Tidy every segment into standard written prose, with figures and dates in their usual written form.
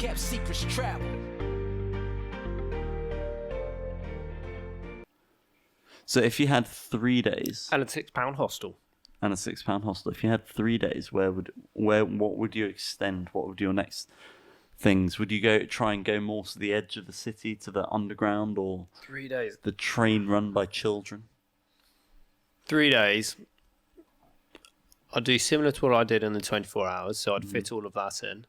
kept secrets travel. So if you had 3 days And a £6 hostel. and a £6 hostel, if you had 3 days, what would you extend? What would your next things? Would you try and go more to the edge of the city, to the underground, or 3 days. the train run by children? 3 days. I'd do similar to what I did in the 24 hours, so I'd fit all of that in.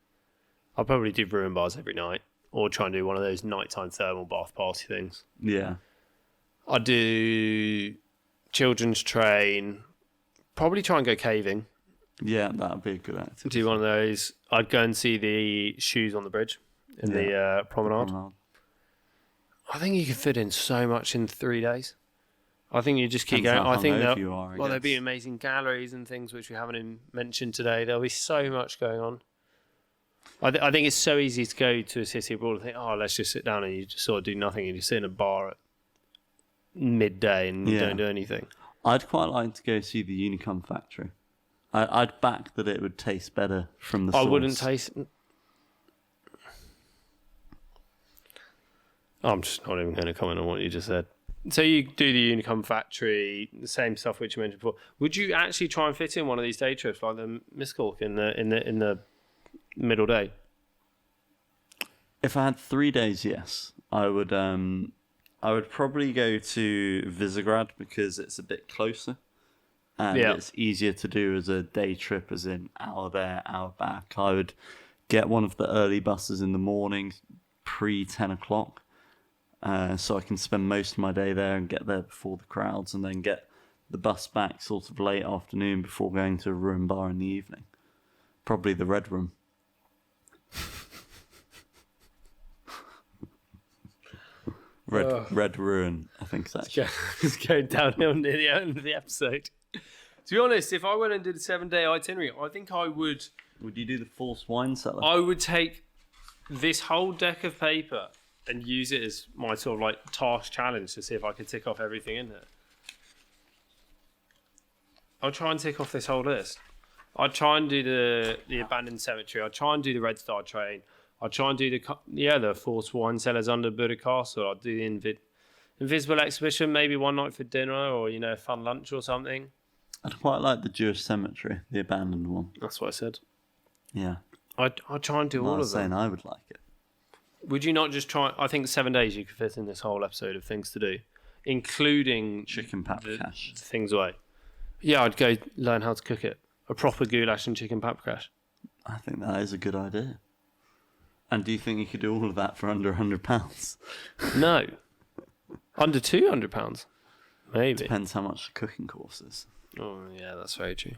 I'd probably do ruin bars every night, or try and do one of those nighttime thermal bath party things. Yeah. I'd do children's train, probably try and go caving. Yeah, that'd be a good activity. Do one of those. I'd go and see the shoes on the bridge in the promenade. I think you could fit in so much in 3 days. I think you just keep Depends going. how I think hungover there'll be amazing galleries and things which we haven't mentioned today. There'll be so much going on. I think it's so easy to go to a city abroad and think, oh, let's just sit down and you just sort of do nothing. You just sit in a bar at midday and you don't do anything. I'd quite like to go see the Unicum factory. I'd back that it would taste better from the source. I wouldn't taste... I'm just not even going to comment on what you just said. So you do the Unicum factory, the same stuff which you mentioned before. Would you actually try and fit in one of these day trips, like the Miskolc in the middle day? If I had 3 days, yes, I would. I would probably go to Visegrad because it's a bit closer, and it's easier to do as a day trip, as in hour there, hour back. I would get one of the early buses in the morning, pre-10 o'clock. So I can spend most of my day there and get there before the crowds, and then get the bus back sort of late afternoon before going to a ruin bar in the evening. Probably the Red Room. Red Ruin, I think so. It's going downhill near the end of the episode. To be honest, if I went and did a 7-day itinerary, I think I would... Would you do the Forced Wine Cellar? I would take this whole deck of paper and use it as my sort of like task challenge to see if I could tick off everything in there. I'll try and tick off this whole list. I'd try and do the abandoned cemetery. I'd try and do the Red Star train. I'd try and do the Forced Wine Cellars under Budapest Castle. I'd do the Invisible Exhibition, maybe one night for dinner, or a fun lunch or something. I'd quite like the Jewish cemetery, the abandoned one. That's what I said. Yeah. I'd try and do all of them. I was saying I would like it. Would you not just try... I think 7 days you could fit in this whole episode of things to do, including... Chicken paprikash. The things away. Yeah, I'd go learn how to cook it. A proper goulash and chicken paprikash. I think that is a good idea. And do you think you could do all of that for under £100? No. Under £200? Maybe. Depends how much the cooking course is. Oh, yeah, that's very true.